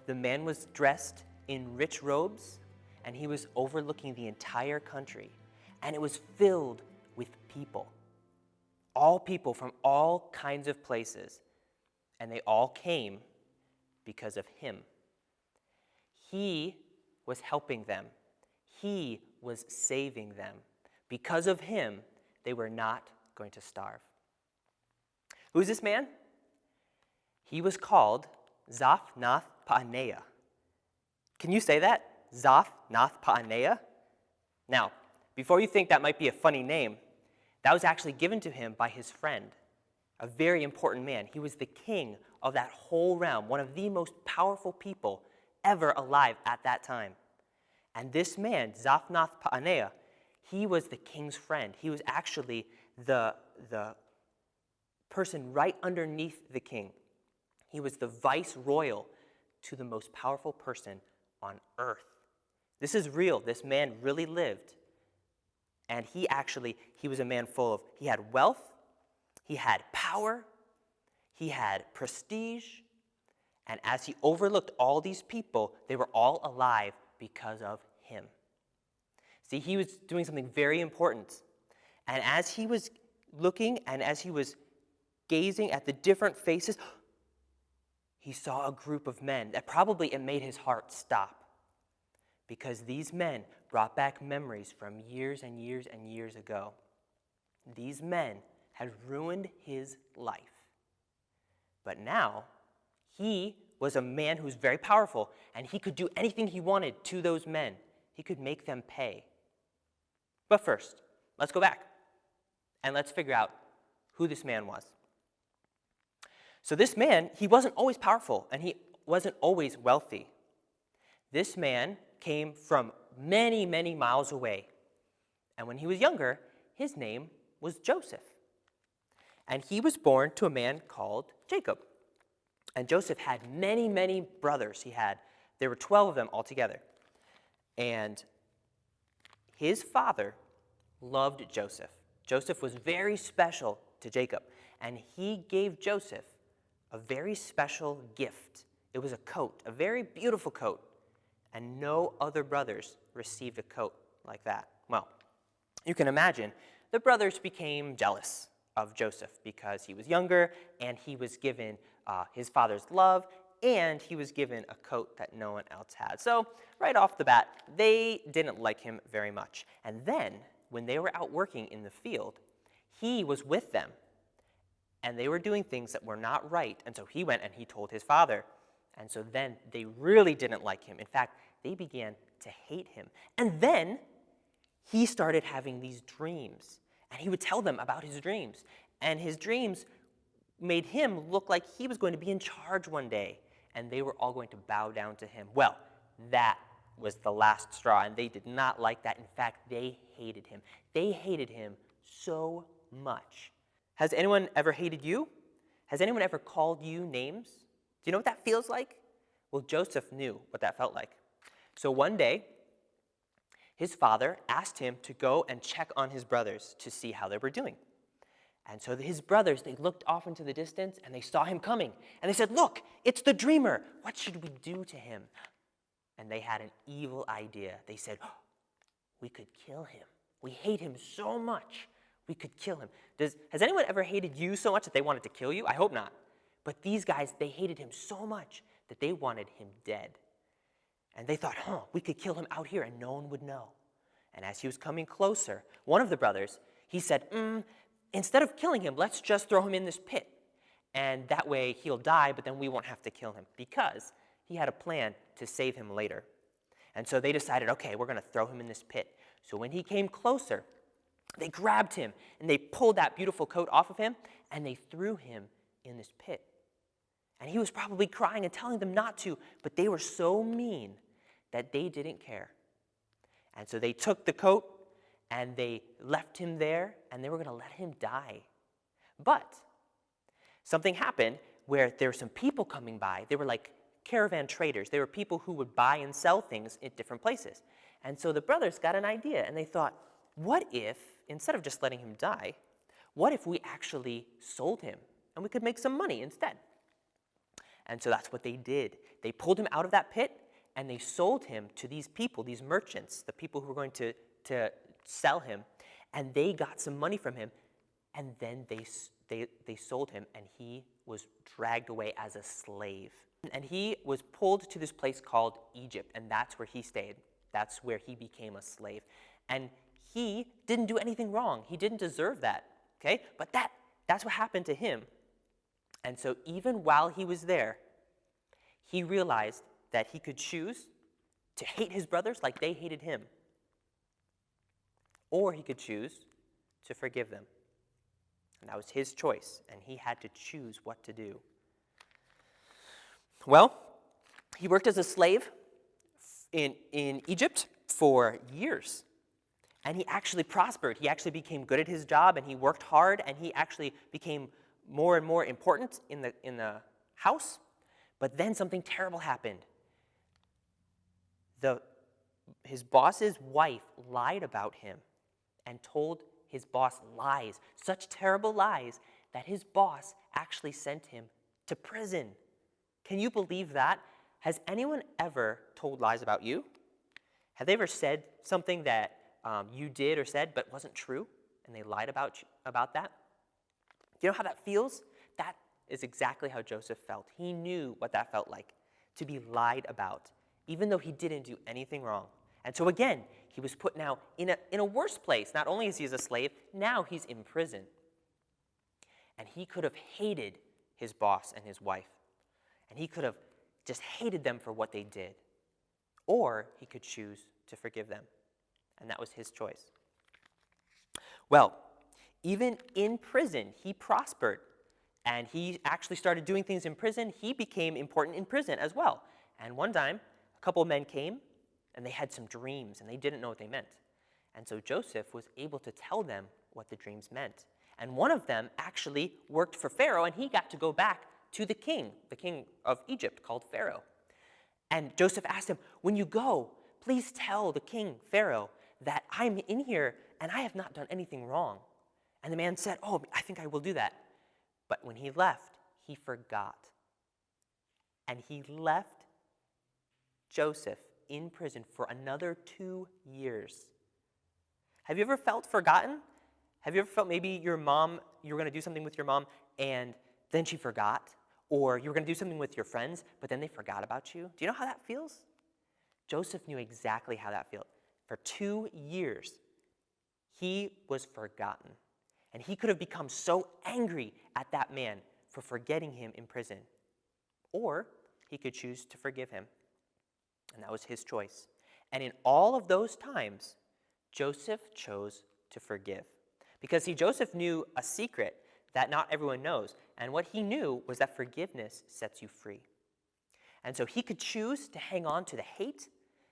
The man was dressed in rich robes, and he was overlooking the entire country, and it was filled with people. All people from all kinds of places, and they all came because of him. He was helping them. He was saving them. Because of him, they were not going to starve. Who is this man? He was called Zaphnath Paaneah. Can you say that? Zaphnath Paaneah? Now, before you think that might be a funny name, that was actually given to him by his friend, a very important man. He was the king of that whole realm, one of the most powerful people ever alive at that time. And this man, Zaphnath Paaneah, he was the king's friend. He was actually the person right underneath the king. He was the vice royal to the most powerful person on earth. This is real. This man really lived. And he was a man he had wealth, he had power, he had prestige, and as he overlooked all these people, they were all alive because of him. See, he was doing something very important. And as he was looking and as he was gazing at the different faces, he saw a group of men that probably it made his heart stop. Because these men brought back memories from years and years and years ago. These men had ruined his life. But now, he was a man who was very powerful, and he could do anything he wanted to those men. He could make them pay. But first, let's go back, and let's figure out who this man was. So this man, he wasn't always powerful, and he wasn't always wealthy. This man came from many, many miles away. And when he was younger, his name was Joseph. And he was born to a man called Jacob. And Joseph had many, many brothers. There were 12 of them altogether. And his father loved Joseph. Joseph was very special to Jacob. And he gave Joseph a very special gift. It was a coat, a very beautiful coat. And no other brothers received a coat like that. Well, you can imagine the brothers became jealous of Joseph because he was younger and he was given his father's love and he was given a coat that no one else had. So right off the bat, they didn't like him very much. And then when they were out working in the field, he was with them and they were doing things that were not right. And so he went and he told his father. And so then they really didn't like him. In fact, they began to hate him. And then he started having these dreams. And he would tell them about his dreams. And his dreams made him look like he was going to be in charge one day. And they were all going to bow down to him. Well, that was the last straw. And they did not like that. In fact, they hated him. They hated him so much. Has anyone ever hated you? Has anyone ever called you names? Do you know what that feels like? Well, Joseph knew what that felt like. So one day, his father asked him to go and check on his brothers to see how they were doing. And so his brothers, they looked off into the distance and they saw him coming. And they said, "Look, it's the dreamer. What should we do to him?" And they had an evil idea. They said, "Oh, we could kill him. We hate him so much. We could kill him." Has anyone ever hated you so much that they wanted to kill you? I hope not. But these guys, they hated him so much that they wanted him dead. And they thought, we could kill him out here and no one would know. And as he was coming closer, one of the brothers, he said, instead of killing him, let's just throw him in this pit. And that way he'll die, but then we won't have to kill him, because he had a plan to save him later. And so they decided, okay, we're going to throw him in this pit. So when he came closer, they grabbed him and they pulled that beautiful coat off of him and they threw him in this pit. And he was probably crying and telling them not to, but they were so mean that they didn't care. And so they took the coat and they left him there and they were going to let him die. But something happened where there were some people coming by. They were like caravan traders. They were people who would buy and sell things at different places. And so the brothers got an idea and they thought, what if, instead of just letting him die, what if we actually sold him and we could make some money instead? And so that's what they did. They pulled him out of that pit, and they sold him to these people, these merchants, the people who were going to sell him. And they got some money from him, and then they sold him, and he was dragged away as a slave. And he was pulled to this place called Egypt, and that's where he stayed. That's where he became a slave. And he didn't do anything wrong. He didn't deserve that, okay? But that's what happened to him. And so even while he was there, he realized that he could choose to hate his brothers like they hated him, or he could choose to forgive them. And that was his choice, and he had to choose what to do. Well, he worked as a slave in Egypt for years, and he actually prospered. He actually became good at his job, and he worked hard, and he actually became more and more important in the house. But then something terrible happened. His boss's wife lied about him and told his boss lies, such terrible lies that his boss actually sent him to prison. Can you believe that? Has anyone ever told lies about you? Have they ever said something that you did or said but wasn't true, and they lied about that? Do you know how that feels? That is exactly how Joseph felt. He knew what that felt like, to be lied about, even though he didn't do anything wrong. And so again, he was put now in a worse place. Not only is he a slave, now he's in prison. And he could have hated his boss and his wife. And he could have just hated them for what they did. Or he could choose to forgive them. And that was his choice. Well, even in prison, he prospered. And he actually started doing things in prison. He became important in prison as well. And one time, a couple of men came, and they had some dreams, and they didn't know what they meant. And so Joseph was able to tell them what the dreams meant. And one of them actually worked for Pharaoh, and he got to go back to the king of Egypt called Pharaoh. And Joseph asked him, when you go, please tell the king, Pharaoh, that I'm in here and I have not done anything wrong. And the man said, oh, I think I will do that. But when he left, he forgot. And he left Joseph in prison for another 2 years. Have you ever felt forgotten? Have you ever felt maybe your mom, you were going to do something with your mom and then she forgot? Or you were going to do something with your friends, but then they forgot about you? Do you know how that feels? Joseph knew exactly how that felt. For 2 years, he was forgotten. And he could have become so angry at that man for forgetting him in prison. Or he could choose to forgive him. And that was his choice. And in all of those times, Joseph chose to forgive. Because see, Joseph knew a secret that not everyone knows. And what he knew was that forgiveness sets you free. And so he could choose to hang on to the hate,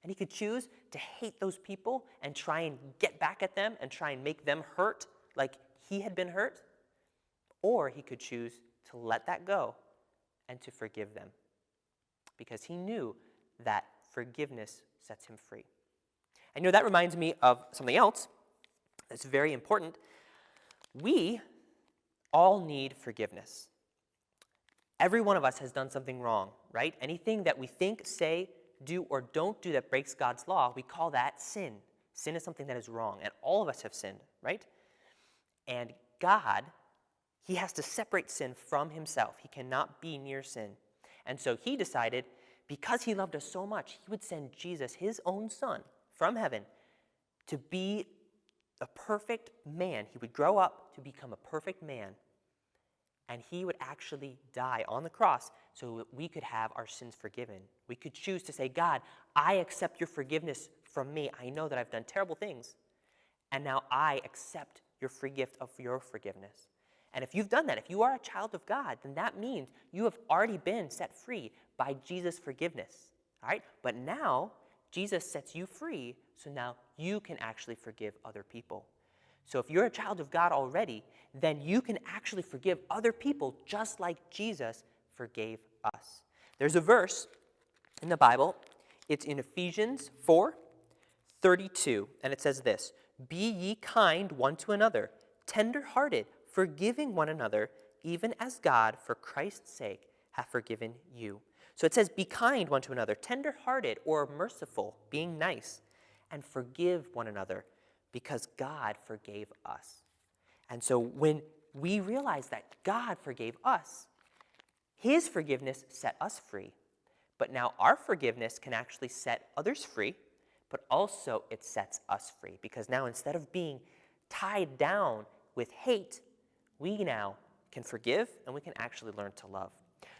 and he could choose to hate those people and try and get back at them and try and make them hurt like he had been hurt. Or he could choose to let that go and to forgive them. Because he knew that forgiveness sets him free. And that reminds me of something else that's very important. We all need forgiveness. Every one of us has done something wrong, right? Anything that we think, say, do, or don't do that breaks God's law, we call that sin. Sin is something that is wrong, and all of us have sinned, right? And God, he has to separate sin from himself. He cannot be near sin. And so he decided, because he loved us so much, he would send Jesus, his own son, from heaven to be a perfect man. He would grow up to become a perfect man, and he would actually die on the cross so that we could have our sins forgiven. We could choose to say, God, I accept your forgiveness from me. I know that I've done terrible things, and now I accept your free gift of your forgiveness. And if you've done that, if you are a child of God, then that means you have already been set free by Jesus' forgiveness. All right? But now, Jesus sets you free, so now you can actually forgive other people. So if you're a child of God already, then you can actually forgive other people just like Jesus forgave us. There's a verse in the Bible. It's in Ephesians 4:32, and it says this, "Be ye kind one to another, tender-hearted, forgiving one another, even as God, for Christ's sake, have forgiven you. So it says, be kind one to another, tender-hearted or merciful, being nice, and forgive one another because God forgave us. And so when we realize that God forgave us, his forgiveness set us free. But now our forgiveness can actually set others free, but also it sets us free. Because now instead of being tied down with hate, we now can forgive and we can actually learn to love.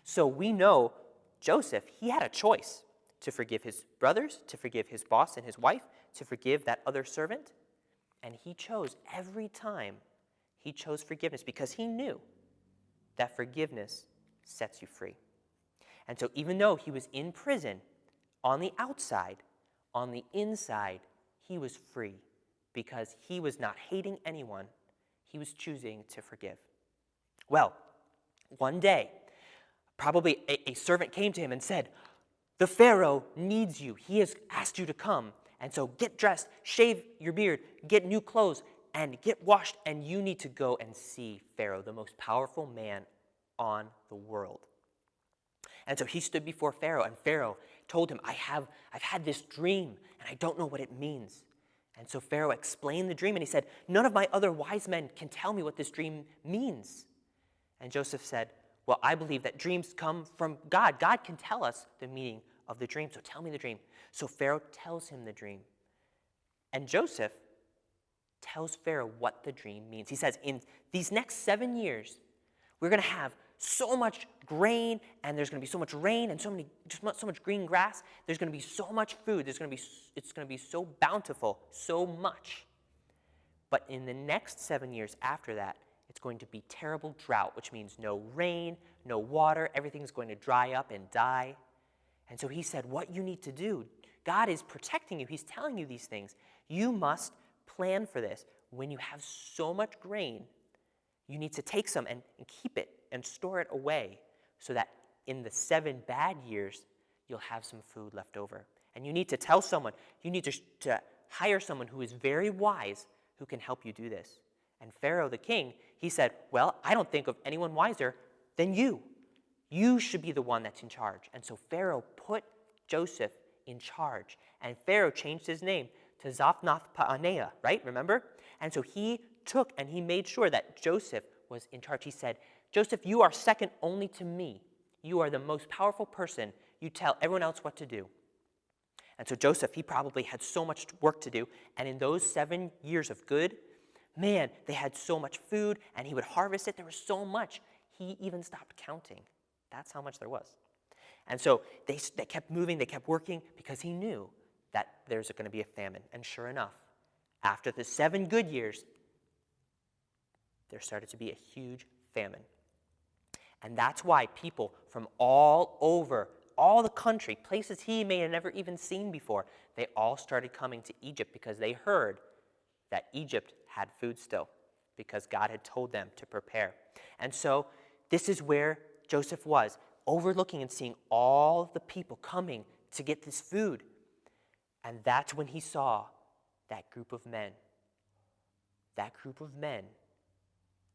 So we know Joseph, he had a choice to forgive his brothers, to forgive his boss and his wife, to forgive that other servant. And he chose every time, he chose forgiveness because he knew that forgiveness sets you free. And so even though he was in prison, on the outside, on the inside, he was free because he was not hating anyone. He was choosing to forgive. Well, one day, probably a servant came to him and said, the Pharaoh needs you. He has asked you to come. And so get dressed, shave your beard, get new clothes, and get washed, and you need to go and see Pharaoh, the most powerful man on the world. And so he stood before Pharaoh, and Pharaoh told him, I've had this dream, and I don't know what it means. And so Pharaoh explained the dream, and he said, none of my other wise men can tell me what this dream means. And Joseph said, well, I believe that dreams come from God. God can tell us the meaning of the dream, so tell me the dream. So Pharaoh tells him the dream. And Joseph tells Pharaoh what the dream means. He says, in these next 7 years, we're going to have so much grain, and there's going to be so much rain, and so much green grass. There's going to be so much food. It's going to be so bountiful, so much. But in the next 7 years after that, it's going to be terrible drought, which means no rain, no water. Everything's going to dry up and die. And so he said, what you need to do, God is protecting you. He's telling you these things. You must plan for this. When you have so much grain, you need to take some and keep it and store it away so that in the 7 bad years, you'll have some food left over. And you need to tell someone, you need to hire someone who is very wise who can help you do this. And Pharaoh, the king, he said, well, I don't think of anyone wiser than you. You should be the one that's in charge. And so Pharaoh put Joseph in charge. And Pharaoh changed his name to Zaphnath-Paaneah, right? Remember? And so he took and he made sure that Joseph was in charge. He said, Joseph, you are second only to me. You are the most powerful person. You tell everyone else what to do. And so Joseph, he probably had so much work to do. And in those 7 years of good, man, they had so much food, and he would harvest it. There was so much. He even stopped counting. That's how much there was. And so they kept moving, they kept working, because he knew that there's going to be a famine. And sure enough, after the 7 good years, there started to be a huge famine. And that's why people from all over, all the country, places he may have never even seen before, they all started coming to Egypt because they heard that Egypt had food still, because God had told them to prepare. And so this is where Joseph was, overlooking and seeing all the people coming to get this food. And that's when he saw that group of men. That group of men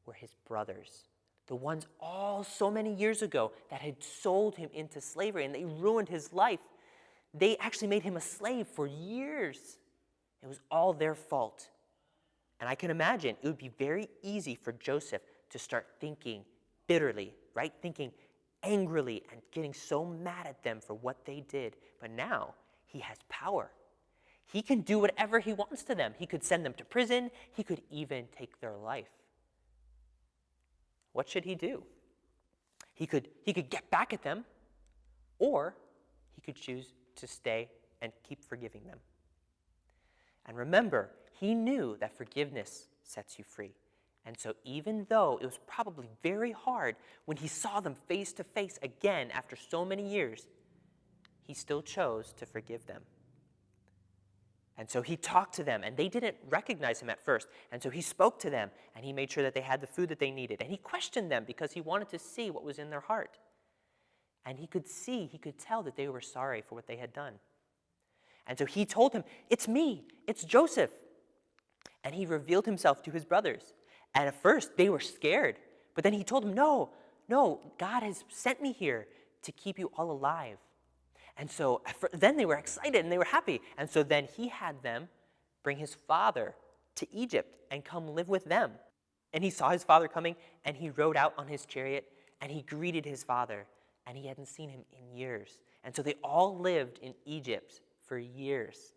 were his brothers, the ones all so many years ago that had sold him into slavery, and they ruined his life. They actually made him a slave for years. It was all their fault. And I can imagine it would be very easy for Joseph to start thinking bitterly, right? Thinking angrily and getting so mad at them for what they did. But now he has power. He can do whatever he wants to them. He could send them to prison. He could even take their life. What should he do? He could get back at them, or he could choose to stay and keep forgiving them. And remember, he knew that forgiveness sets you free. And so even though it was probably very hard when he saw them face to face again after so many years, he still chose to forgive them. And so he talked to them, and they didn't recognize him at first. And so he spoke to them, and he made sure that they had the food that they needed. And he questioned them because he wanted to see what was in their heart. And he could tell that they were sorry for what they had done. And so he told him, it's me, it's Joseph. And he revealed himself to his brothers. And at first, they were scared. But then he told them, no, no, God has sent me here to keep you all alive. And so then they were excited and they were happy. And so then he had them bring his father to Egypt and come live with them. And he saw his father coming, and he rode out on his chariot, and he greeted his father, and he hadn't seen him in years. And so they all lived in Egypt for years.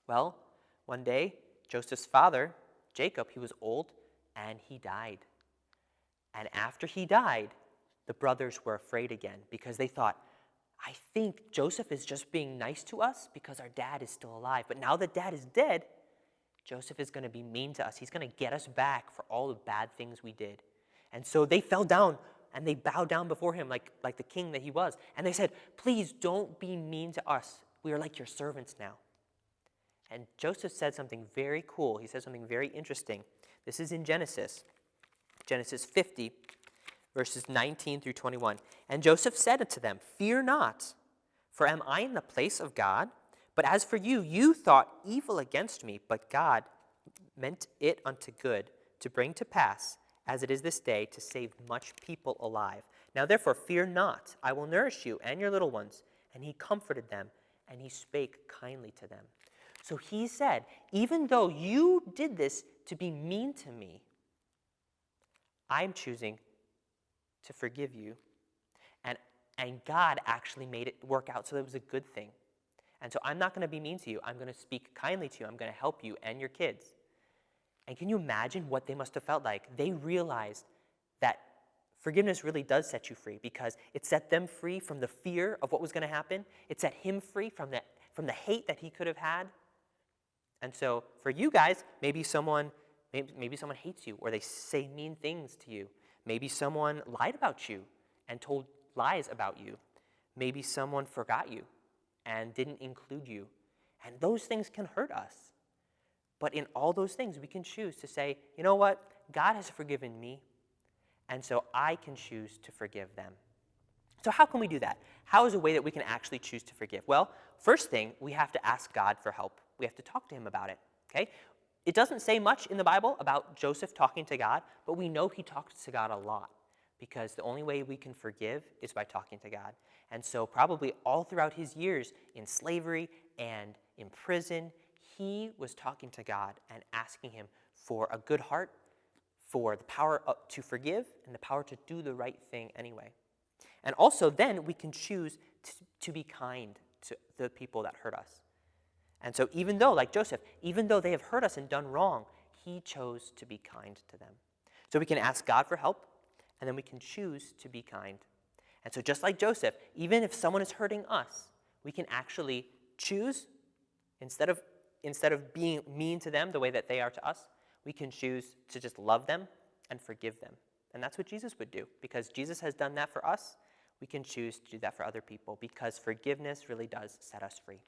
Well, one day, Joseph's father, Jacob, he was old, and he died. And after he died, the brothers were afraid again because they thought, I think Joseph is just being nice to us because our dad is still alive. But now that dad is dead, Joseph is going to be mean to us. He's going to get us back for all the bad things we did. And so they fell down and they bowed down before him like the king that he was. And they said, please don't be mean to us. We are like your servants now. And Joseph said something very cool. He said something very interesting. This is in Genesis 50, verses 19 through 21. And Joseph said unto them, fear not, for am I in the place of God? But as for you, you thought evil against me, but God meant it unto good, to bring to pass, as it is this day, to save much people alive. Now therefore fear not, I will nourish you and your little ones. And he comforted them, and he spake kindly to them. So he said, even though you did this to be mean to me, I'm choosing to forgive you. And God actually made it work out so that it was a good thing. And so I'm not going to be mean to you. I'm going to speak kindly to you. I'm going to help you and your kids. And can you imagine what they must have felt like? They realized that forgiveness really does set you free because it set them free from the fear of what was going to happen. It set him free from the hate that he could have had. And so for you guys, maybe someone hates you or they say mean things to you. Maybe someone lied about you and told lies about you. Maybe someone forgot you and didn't include you. And those things can hurt us. But in all those things, we can choose to say, you know what? God has forgiven me, and so I can choose to forgive them. So how can we do that? How is a way that we can actually choose to forgive? Well, first thing, we have to ask God for help. We have to talk to him about it, okay? It doesn't say much in the Bible about Joseph talking to God, but we know he talked to God a lot because the only way we can forgive is by talking to God. And so probably all throughout his years in slavery and in prison, he was talking to God and asking him for a good heart, for the power to forgive, and the power to do the right thing anyway. And also then we can choose to be kind to the people that hurt us. And so even though, like Joseph, even though they have hurt us and done wrong, he chose to be kind to them. So we can ask God for help, and then we can choose to be kind. And so just like Joseph, even if someone is hurting us, we can actually choose, instead of being mean to them the way that they are to us, we can choose to just love them and forgive them. And that's what Jesus would do. Because Jesus has done that for us, we can choose to do that for other people because forgiveness really does set us free.